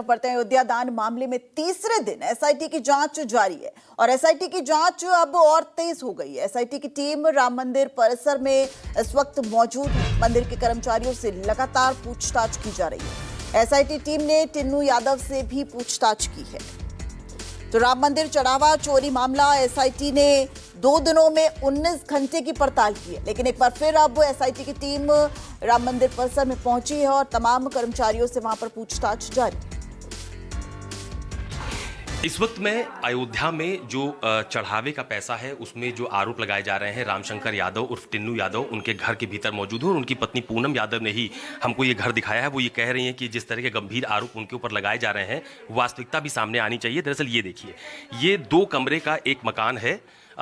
पड़ते हैं अयोध्या दान मामले में तीसरे दिन एसआईटी की जांच जारी है और एसआईटी की जांच अब और तेज हो गई है। एसआईटी की टीम राम मंदिर परिसर में इस वक्त मौजूद है। मंदिर के कर्मचारियों से लगातार पूछताछ की जा रही है। एसआईटी टीम ने टिन्नू यादव से भी पूछताछ की है। तो राम मंदिर चढ़ावा चोरी मामला एसआईटी ने 2 दिनों में 19 घंटे की पड़ताल की है, लेकिन एक बार फिर अब एसआईटी की टीम राम मंदिर परिसर में पहुंची है और तमाम कर्मचारियों से वहां पर पूछताछ जारी है। इस वक्त मैं अयोध्या में जो चढ़ावे का पैसा है उसमें जो आरोप लगाए जा रहे हैं रामशंकर यादव उर्फ टिन्नू यादव उनके घर के भीतर मौजूद हूँ। उनकी पत्नी पूनम यादव ने ही हमको ये घर दिखाया है। वो ये कह रही हैं कि जिस तरह के गंभीर आरोप उनके ऊपर लगाए जा रहे हैं वास्तविकता भी सामने आनी चाहिए। दरअसल ये देखिए, ये 2 कमरे का एक मकान है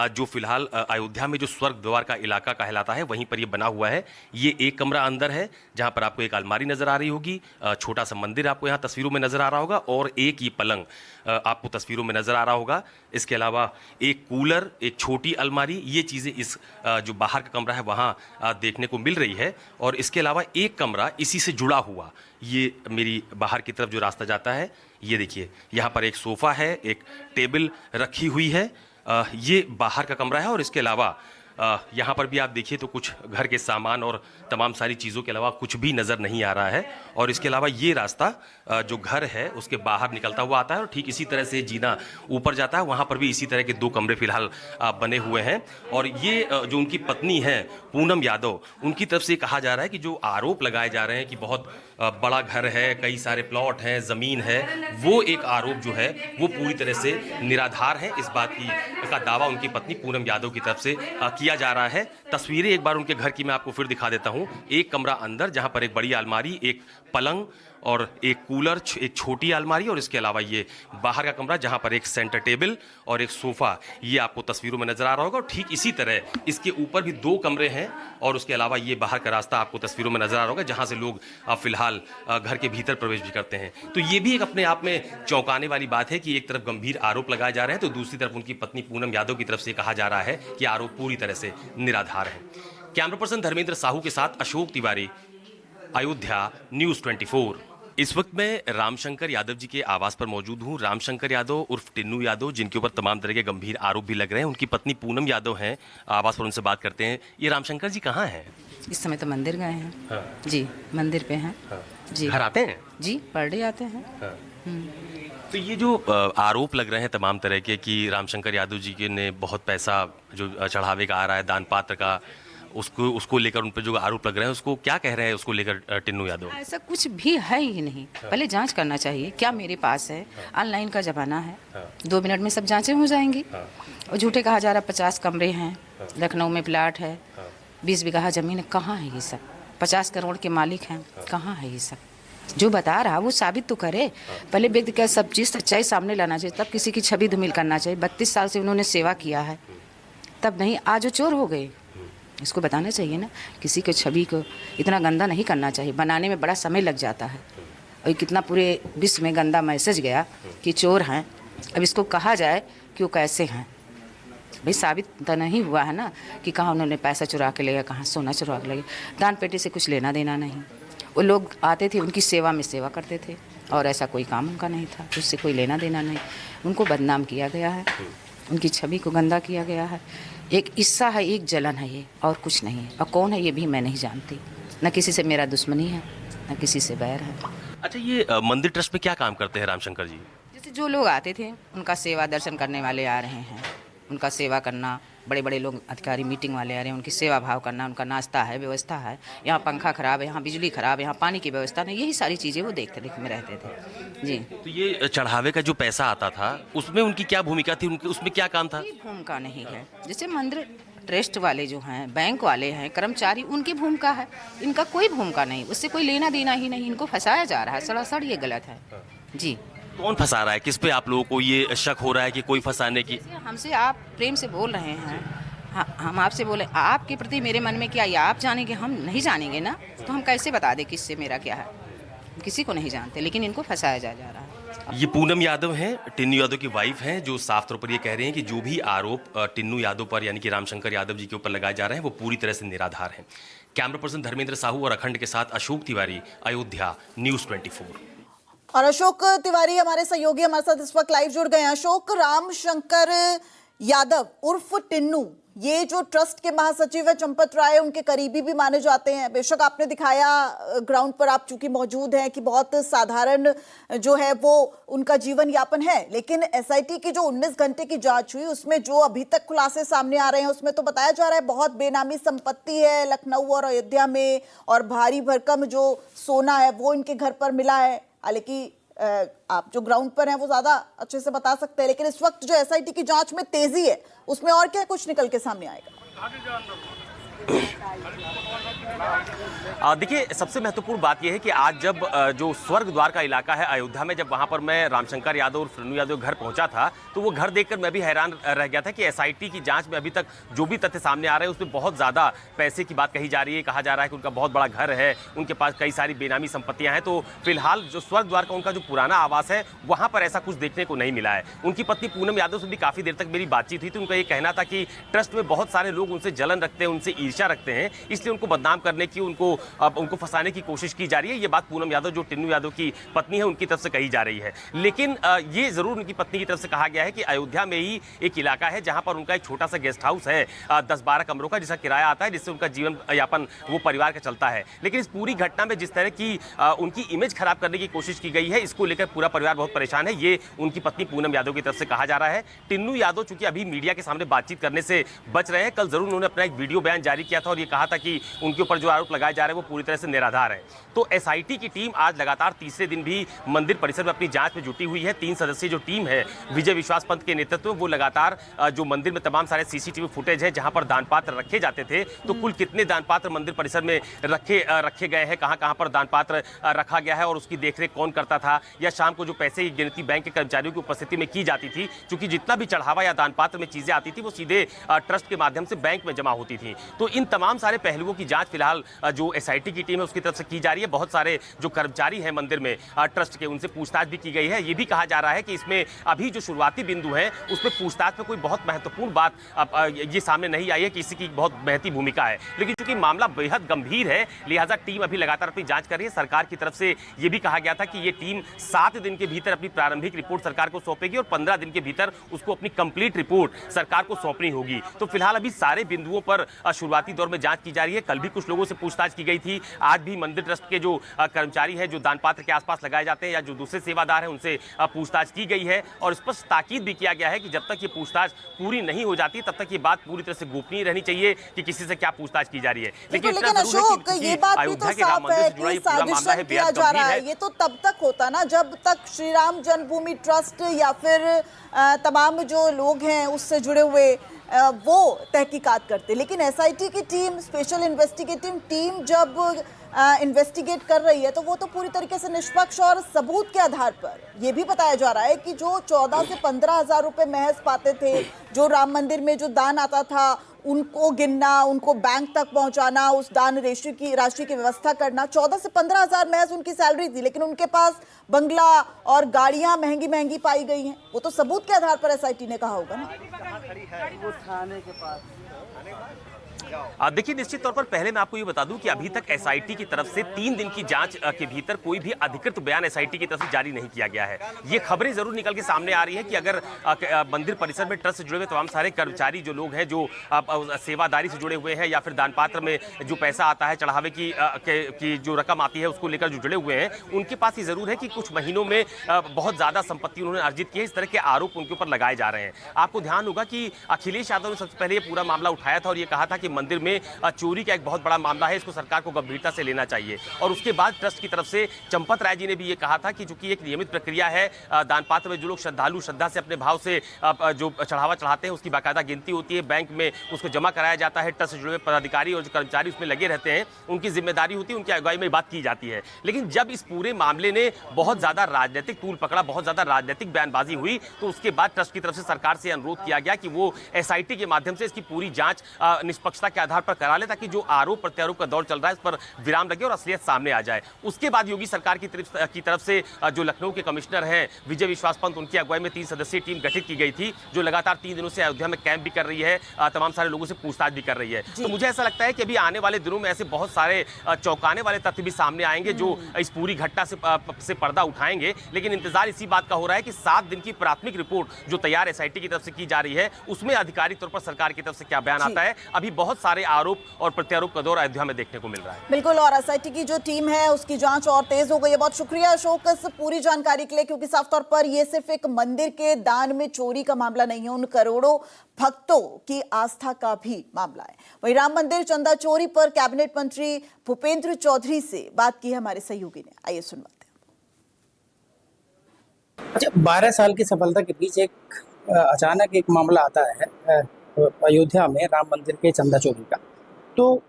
जो फिलहाल अयोध्या में जो स्वर्ग द्वार का इलाका कहलाता है वहीं पर ये बना हुआ है। ये एक कमरा अंदर है जहां पर आपको एक अलमारी नजर आ रही होगी, छोटा सा मंदिर आपको यहाँ तस्वीरों में नजर आ रहा होगा और एक ये पलंग आपको तस्वीरों में नजर आ रहा होगा। इसके अलावा एक कूलर, एक छोटी अलमारी, ये चीज़ें इस जो बाहर का कमरा है वहाँ देखने को मिल रही है। और इसके अलावा एक कमरा इसी से जुड़ा हुआ, ये मेरी बाहर की तरफ जो रास्ता जाता है, ये देखिए यहाँ पर एक सोफ़ा है, एक टेबल रखी हुई है। ये बाहर का कमरा है और इसके अलावा यहाँ पर भी आप देखिए तो कुछ घर के सामान और तमाम सारी चीज़ों के अलावा कुछ भी नज़र नहीं आ रहा है। और इसके अलावा ये रास्ता जो घर है उसके बाहर निकलता हुआ आता है और ठीक इसी तरह से जीना ऊपर जाता है। वहाँ पर भी इसी तरह के 2 कमरे फिलहाल बने हुए हैं। और ये जो उनकी पत्नी है पूनम यादव, उनकी तरफ से कहा जा रहा है कि जो आरोप लगाए जा रहे हैं कि बहुत बड़ा घर है, कई सारे प्लॉट हैं, ज़मीन है, वो एक आरोप जो है वो पूरी तरह से निराधार है। इस बात का दावा उनकी पत्नी पूनम यादव की तरफ से किया जा रहा है। तस्वीरें एक बार उनके घर की मैं आपको फिर दिखा देता हूं। एक कमरा अंदर जहां पर एक बड़ी अलमारी, एक पलंग और एक कूलर, एक छोटी अलमारी और इसके अलावा ये बाहर का कमरा जहां पर एक सेंटर टेबल और एक सोफा, ये आपको तस्वीरों में नजर आ रहा होगा। और ठीक इसी तरह इसके ऊपर भी 2 कमरे हैं और उसके अलावा ये बाहर का रास्ता आपको तस्वीरों में नजर आ रहा होगा जहां से लोग फिलहाल घर के भीतर प्रवेश भी करते हैं। तो ये भी एक अपने आप में चौंकाने वाली बात है कि एक तरफ गंभीर आरोप लगाए जा रहे हैं तो दूसरी तरफ उनकी पत्नी पूनम यादव की तरफ से कहा जा रहा है कि आरोप पूरी तरह से निराधार है। कैमरा पर्सन धर्मेंद्र साहू के साथ अशोक तिवारी, अयोध्या, न्यूज़ 24। इस वक्त मैं रामशंकर यादव जी के आवास पर मौजूद हूं। रामशंकर यादव उर्फ टिन्नू यादव, जिनके ऊपर तमाम तरह के गंभीर आरोप भी लग रहे हैं, उनकी पत्नी पूनम यादव हैं आवास पर, उनसे बात करते हैं। ये रामशंकर जी कहाँ हैं? इस समय तो मंदिर गए हैं। हाँ। जी, मंदिर पे हैं। हाँ। जी, घर आते हैं? जी, पर डे आते हैं। हाँ। तो ये जो आरोप लग रहे हैं तमाम तरह के कि रामशंकर यादव जी के ने बहुत पैसा जो चढ़ावे का आ रहा है दान पात्र का, उसको लेकर उन पर जो आरोप लग रहे हैं, उसको क्या कह रहे हैं उसको लेकर टिन्नू यादव? ऐसा कुछ भी है ही नहीं। पहले जांच करना चाहिए। क्या मेरे पास है? ऑनलाइन का ज़माना है। 2 मिनट में सब जांचें हो जाएंगी। और झूठे कहा जा रहा 50 कमरे हैं, लखनऊ में प्लाट है, 20 बीघा ज़मीन है। कहाँ है ये सब? 50 करोड़ के मालिक हैं, कहाँ है ये सब? जो बता रहा वो साबित तो करे। पहले व्यक्ति का सब चीज़ सच्चाई सामने लाना चाहिए, तब किसी की छवि धूमिल करना चाहिए। 32 साल से उन्होंने सेवा किया है, तब नहीं आज वो चोर हो गए। इसको बताना चाहिए ना, किसी के छवि को इतना गंदा नहीं करना चाहिए। बनाने में बड़ा समय लग जाता है और कितना पूरे विश्व में गंदा मैसेज गया कि चोर हैं। अब इसको कहा जाए कि वो कैसे हैं, भाई साबित तो नहीं हुआ है ना कि कहाँ उन्होंने पैसा चुरा के ले गया, कहाँ सोना चुरा के ले गया। दान पेटी से कुछ लेना देना नहीं। वो लोग आते थे, उनकी सेवा में सेवा करते थे और ऐसा कोई काम उनका नहीं था, उससे कोई लेना देना नहीं। उनको बदनाम किया गया है, उनकी छवि को गंदा किया गया है। एक ईर्ष्या है, एक जलन है, ये और कुछ नहीं है। और कौन है ये भी मैं नहीं जानती। न किसी से मेरा दुश्मनी है, न किसी से बैर है। अच्छा, ये मंदिर ट्रस्ट में क्या काम करते हैं रामशंकर जी? जैसे जो लोग आते थे उनका सेवा, दर्शन करने वाले आ रहे हैं, उनका सेवा करना, बड़े बड़े लोग अधिकारी मीटिंग वाले आ रहे हैं, उनकी सेवा भाव करना, उनका नाश्ता है, व्यवस्था है। यहाँ पंखा खराब है, यहाँ बिजली खराब है, यहाँ पानी की व्यवस्था नहीं, यही सारी चीज़ें वो देखते में रहते थे। जी। तो ये चढ़ावे का जो पैसा आता था उसमें उनकी क्या भूमिका थी, उनकी उसमें क्या काम था? कोई भूमिका नहीं है। जैसे मंदिर ट्रस्ट वाले जो हैं, बैंक वाले हैं, कर्मचारी, उनकी भूमिका है। इनका कोई भूमिका नहीं, उससे कोई लेना देना ही नहीं। इनको फंसाया जा रहा है, सरासर ये गलत है। जी। कौन फंसा रहा है? किस पे आप लोगों को ये शक हो रहा है कि कोई फंसाने की? हमसे आप प्रेम से बोल रहे हैं, हम आपसे बोले, आपके प्रति मेरे मन में क्या ये आप जानेंगे, हम नहीं जानेंगे ना, तो हम कैसे बता दें किससे मेरा क्या है? किसी को नहीं जानते, लेकिन इनको फंसाया जा रहा है। ये पूनम यादव हैं, टिन्नू यादव की वाइफ हैं, जो साफ तौर पर ये कह रहे हैं कि जो भी आरोप टिन्नू यादव पर यानी कि रामशंकर यादव जी के ऊपर लगाए जा रहे हैं वो पूरी तरह से निराधार हैं। कैमरा पर्सन धर्मेंद्र साहू और अखंड के साथ अशोक तिवारी, अयोध्या, न्यूज़ 24। और अशोक तिवारी हमारे सहयोगी हमारे साथ इस वक्त लाइव जुड़ गए हैं। अशोक, रामशंकर यादव उर्फ टिन्नू, ये जो ट्रस्ट के महासचिव है चंपत राय, उनके करीबी भी माने जाते हैं। बेशक आपने दिखाया ग्राउंड पर, आप चूंकि मौजूद हैं, कि बहुत साधारण जो है वो उनका जीवन यापन है, लेकिन एसआईटी की जो 19 घंटे की जांच हुई उसमें जो अभी तक खुलासे सामने आ रहे हैं उसमें तो बताया जा रहा है बहुत बेनामी संपत्ति है लखनऊ और अयोध्या में, और भारी भरकम जो सोना है वो इनके घर पर मिला है। हालांकि आप जो ग्राउंड पर हैं वो ज्यादा अच्छे से बता सकते हैं, लेकिन इस वक्त जो एसआईटी की जांच में तेजी है उसमें और क्या कुछ निकल के सामने आएगा? देखिए, सबसे महत्वपूर्ण बात यह है कि आज जब जो स्वर्ग द्वार का इलाका है अयोध्या में, जब वहां पर मैं रामशंकर यादव और टिन्नू यादव घर पहुंचा था, तो वो घर देखकर मैं भी हैरान रह गया था कि एसआईटी की जांच में अभी तक जो भी तथ्य सामने आ रहे हैं उसमें बहुत ज्यादा पैसे की बात कही जा रही है। कहा जा रहा है कि उनका बहुत बड़ा घर है, उनके पास कई सारी बेनामी संपत्तियां हैं। तो फिलहाल जो स्वर्ग द्वार का उनका जो पुराना आवास है वहां पर ऐसा कुछ देखने को नहीं मिला है। उनकी पत्नी पूनम यादव से भी काफी देर तक मेरी बातचीत हुई थी। उनका ये कहना था कि ट्रस्ट में बहुत सारे लोग उनसे जलन रखते हैं, उनसे ईर्ष्या रखते हैं, इसलिए उनको बदनाम करने की, उनको फंसाने की कोशिश की जा रही है। ये बात पूनम यादव जो टिन्नू यादव की पत्नी है उनकी तरफ से कही जा रही है। लेकिन ये जरूर उनकी पत्नी की तरफ से कहा गया है कि अयोध्या में ही एक इलाका है जहां पर उनका एक छोटा सा गेस्ट हाउस है 10-12 कमरों का, जिसका किराया आता है, जिससे उनका जीवन यापन वो परिवार का चलता है। लेकिन इस पूरी घटना में जिस तरह की उनकी इमेज खराब करने की कोशिश की गई है, इसको लेकर पूरा परिवार बहुत परेशान है। ये उनकी पत्नी पूनम यादव की तरफ से कहा जा रहा है। टिन्नू यादव चूंकि अभी मीडिया के सामने बातचीत करने से बच रहे हैं, कल जरूर उन्होंने अपना एक वीडियो बयान जारी किया था और ये कहा था कि उनके ऊपर जो आरोप लगाए जा रहे हैं वो पूरी तरह से निराधार है। तो एसआईटी की टीम आज लगातार तीसरे दिन भी मंदिर परिसर में अपनी जांच में जुटी हुई है। 3 सदस्यीय जो टीम है विजय विश्वास पंत के नेतृत्व में, वो लगातार जो मंदिर में तमाम सारे सीसीटीवी फुटेज है जहां पर दान पात्र रखे जाते थे, तो कुल कितने दान पात्र मंदिर परिसर में रखे गए हैं, कहां पर दान पात्र रखा गया है और उसकी देखरेख कौन करता था, या शाम को जो पैसे की गिनती बैंक के कर्मचारियों की उपस्थिति में की जाती थी, क्योंकि जितना भी चढ़ावा या दान पात्र में चीजें आती थी वो सीधे ट्रस्ट के माध्यम से बैंक में जमा होती थी। तो इन तमाम सारे पहलुओं की जांच फिलहाल जो एसआईटी की टीम है उसकी तरफ से की जा रही है। बहुत सारे जो कर्मचारी हैं मंदिर में ट्रस्ट के, उनसे पूछताछ भी की गई है। ये भी कहा जा रहा है कि इसमें अभी जो शुरुआती बिंदु है उसमें पूछताछ में कोई बहुत महत्वपूर्ण बात ये सामने नहीं आई है कि इसकी बहुत महती भूमिका है। लेकिन चूंकि मामला बेहद गंभीर है, लिहाजा टीम अभी लगातार अपनी जांच कर रही है। सरकार की तरफ से यह भी कहा गया था कि ये टीम 7 दिन के भीतर अपनी प्रारंभिक रिपोर्ट सरकार को सौंपेगी और 15 दिन के भीतर उसको अपनी कंप्लीट रिपोर्ट सरकार को सौंपनी होगी। तो फिलहाल अभी सारे बिंदुओं पर शुरुआती दौर में जांच की जा रही है। कल भी कुछ लोगों से पूछताछ की गई थी, आज भी मंदिर ट्रस्ट के जो कर्मचारी है, जो दान पात्र के आसपास लगाए जाते हैं या जो दूसरे सेवादार हैं, उनसे पूछताछ की गई है और स्पष्ट ताकीद भी किया गया है कि जब तक ये पूछताछ पूरी नहीं हो जाती तब तक ये बात पूरी तरह से गोपनीय रहनी चाहिए कि किसी से क्या पूछताछ की जा रही है। लेकिन अशोक, ये बात भी तो साफ है कि साजिश किया जा रहा है। ये तो तब तक होता ना जब तक श्री राम जन्मभूमि ट्रस्ट या फिर तमाम जो लोग हैं उससे जुड़े हुए वो तहकीकात करते। लेकिन एसआईटी की टीम, स्पेशल इन्वेस्टिगेटिव टीम जब इन्वेस्टिगेट कर रही है तो वो तो पूरी तरीके से निष्पक्ष और सबूत के आधार पर। ये भी बताया जा रहा है कि जो 14 से 15 हजार रुपए महज पाते थे, जो राम मंदिर में जो दान आता था उनको गिनना, उनको बैंक तक पहुंचाना, उस दान राशि की व्यवस्था करना, 14 से 15 हजार महज उनकी सैलरी थी, लेकिन उनके पास बंगला और गाड़ियां महंगी महंगी पाई गई हैं। वो तो सबूत के आधार पर एसआईटी ने कहा होगा ना। देखिए, निश्चित तौर पर पहले मैं आपको ये बता दूं कि अभी तक एसआईटी की तरफ से 3 दिन की जांच के भीतर कोई भी अधिकृत बयान एसआईटी की तरफ से जारी नहीं किया गया है। ये खबरें जरूर निकल के सामने आ रही है कि अगर मंदिर परिसर में ट्रस्ट से जुड़े हुए तमाम सारे कर्मचारी जो लोग हैं, जो सेवादारी से जुड़े हुए हैं या फिर दान पात्र में जो पैसा आता है, चढ़ावे की जो रकम आती है उसको लेकर जो जुड़े हुए हैं, उनके पास ये जरूर है कि कुछ महीनों में बहुत ज्यादा संपत्ति उन्होंने अर्जित की है। इस तरह के आरोप उनके ऊपर लगाए जा रहे हैं। आपको ध्यान होगा कि अखिलेश यादव ने सबसे पहले ये पूरा मामला उठाया था और ये कहा था कि मंदिर में चोरी का एक बहुत बड़ा मामला है, इसको सरकार को गंभीरता से लेना चाहिए। और उसके बाद ट्रस्ट की तरफ से चंपत राय जी ने भी ये कहा था कि चूंकि एक नियमित प्रक्रिया है, दान पात्र में जो लोग श्रद्धालु श्रद्धा से अपने भाव से जो चढ़ावा चढ़ाते हैं उसकी बाकायदा गिनती होती है, बैंक में उसको जमा कराया जाता है, ट्रस्ट से जुड़े हुए पदाधिकारी और जो कर्मचारी उसमें लगे रहते हैं उनकी जिम्मेदारी होती है, उनकी अगुवाई में बात की जाती है। लेकिन जब इस पूरे मामले ने बहुत ज्यादा राजनीतिक तूल पकड़ा, बहुत ज्यादा राजनीतिक बयानबाजी हुई, तो उसके बाद ट्रस्ट की तरफ से सरकार से अनुरोध किया गया कि वो एसआईटी के माध्यम से इसकी पूरी जांच निष्पक्षता समझौता के आधार पर करा ले, ताकि जो आरोप प्रत्यारोप का दौर चल रहा है इस पर विराम लगे और असलियत सामने आ जाए। उसके बाद योगी सरकार की तरफ से जो लखनऊ के कमिश्नर हैं विजय विश्वास पंत, उनकी अगुवाई में 3 सदस्यीय टीम गठित की गई थी, जो लगातार 3 दिनों से अयोध्या में कैंप भी कर रही है, तमाम सारे लोगों से पूछताछ भी कर रही है। तो मुझे ऐसा लगता है कि अभी आने वाले दिनों में ऐसे बहुत सारे चौंकाने वाले तथ्य भी सामने आएंगे जो इस पूरी घटना से पर्दा उठाएंगे। लेकिन इंतजार इसी बात का हो रहा है कि 7 दिन की प्राथमिक रिपोर्ट जो तैयार एसआईटी की तरफ से की जा रही है, उसमें आधिकारिक तौर पर सरकार की तरफ से क्या बयान आता है। अभी बहुत सारे आरोप और प्रत्यारोप का दौर अयोध्या में देखने को मिल रहा है। बिल्कुल, और एसआईटी की जो टीम है उसकी जांच और तेज हो गई है। बहुत शुक्रिया अशोक इस पूरी जानकारी के लिए, क्योंकि साफ तौर पर यह सिर्फ एक मंदिर के दान में चोरी का मामला नहीं है, उन करोड़ों भक्तों की आस्था का भी मामला है। वहीं राम मंदिर चंदा चोरी पर कैबिनेट मंत्री भूपेंद्र चौधरी से बात की है हमारे सहयोगी ने, आइए सुनवाते हैं। अच्छा, 12 साल की सफलता के बीच अचानक एक मामला आता है अयोध्या में राम मंदिर के चंदा चोरी का। तो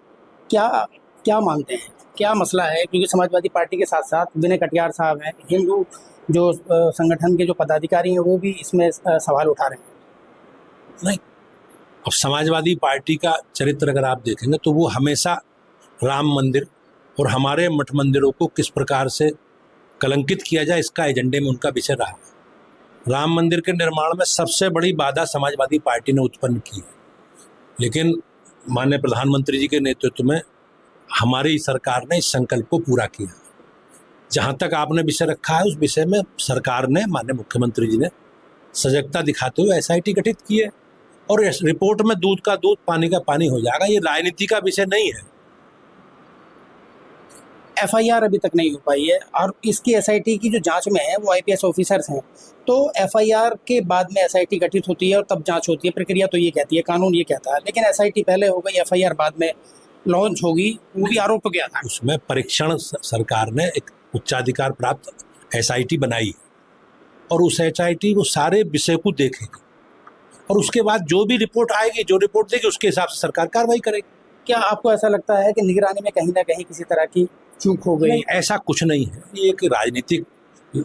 क्या मानते हैं, क्या मसला है? क्योंकि समाजवादी पार्टी के साथ साथ विनय कटियार साहब हैं, हिंदू जो संगठन के जो पदाधिकारी हैं वो भी इसमें सवाल उठा रहे हैं। नहीं, अब समाजवादी पार्टी का चरित्र अगर आप देखेंगे तो वो हमेशा राम मंदिर और हमारे मठ मंदिरों को किस प्रकार से कलंकित किया जाए, इसका एजेंडे में उनका विषय रहा। राम मंदिर के निर्माण में सबसे बड़ी बाधा समाजवादी पार्टी ने उत्पन्न की है, लेकिन माननीय प्रधानमंत्री जी के नेतृत्व में हमारी सरकार ने इस संकल्प को पूरा किया। जहाँ तक आपने विषय रखा है, उस विषय में सरकार ने, माननीय मुख्यमंत्री जी ने सजगता दिखाते हुए एसआईटी गठित की है, और इस रिपोर्ट में दूध का दूध पानी का पानी हो जाएगा। ये राजनीति का विषय नहीं है। एफआईआर अभी तक नहीं हो पाई है, और इसकी एसआईटी की जो जांच में है वो आईपीएस ऑफिसर्स हैं। तो एफआईआर के बाद में एसआईटी गठित होती है और तब जांच होती है। प्रक्रिया तो ये कहती है, कानून ये कहता है, लेकिन एसआईटी पहले हो गई, एफआईआर बाद में लॉन्च होगी। वो भी आरोप तो क्या था उसमें परीक्षण, सरकार ने एक उच्चाधिकार प्राप्त एसआईटी बनाई है, और उस एसआईटी वो सारे विषय को देखेगी, और उसके बाद जो भी रिपोर्ट आएगी, जो रिपोर्ट देगी, उसके हिसाब से सरकार कार्रवाई करेगी। क्या आपको ऐसा लगता है कि निगरानी में कहीं ना कहीं किसी तरह की चूक हो गई? नहीं, ऐसा कुछ नहीं है। ये एक राजनीतिक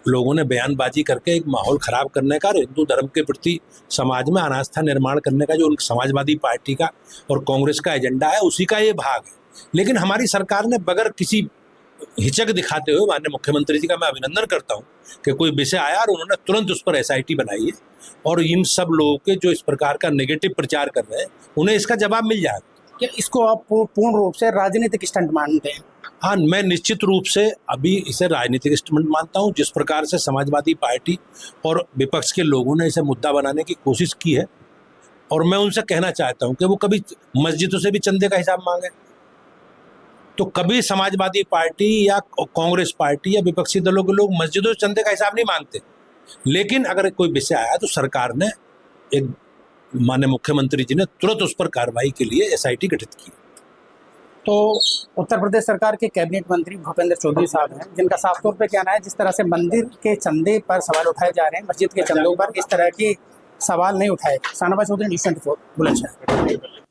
लोगों ने बयानबाजी करके एक माहौल खराब करने का, हिंदू धर्म के प्रति समाज में अनास्था निर्माण करने का जो समाजवादी पार्टी का और कांग्रेस का एजेंडा है, उसी का ये भाग है। लेकिन हमारी सरकार ने बगैर किसी हिचक दिखाते हुए, माननीय मुख्यमंत्री जी का मैं अभिनंदन करता हूं कि कोई विषय आया और उन्होंने तुरंत उस पर एसआईटी बनाई है, और इन सब लोगों के जो इस प्रकार का नेगेटिव प्रचार कर रहे हैं उन्हें इसका जवाब मिल जाएगा। क्या इसको आप पूर्ण रूप से राजनीतिक स्टंट मानते हैं? हाँ, मैं निश्चित रूप से अभी इसे राजनीतिक स्टंट मानता हूं। जिस प्रकार से समाजवादी पार्टी और विपक्ष के लोगों ने इसे मुद्दा बनाने की कोशिश की है, और मैं उनसे कहना चाहता हूं कि वो कभी मस्जिदों से भी चंदे का हिसाब मांगे, तो कभी समाजवादी पार्टी या कांग्रेस पार्टी या विपक्षी दलों के लोग मस्जिदों से चंदे का हिसाब नहीं मांगते। लेकिन अगर कोई विषय आया तो सरकार ने, एक माननीय मुख्यमंत्री जी ने तुरंत उस पर कार्रवाई के लिए एसआईटी गठित की। तो उत्तर प्रदेश सरकार के कैबिनेट मंत्री भूपेंद्र चौधरी साहब हैं, जिनका साफ तौर पे कहना है जिस तरह से मंदिर के चंदे पर सवाल उठाए जा रहे हैं, मस्जिद के चंदों पर इस तरह के सवाल नहीं उठाए। सानाबा चौधरी, न्यूज़ 24, बुलंदशहर।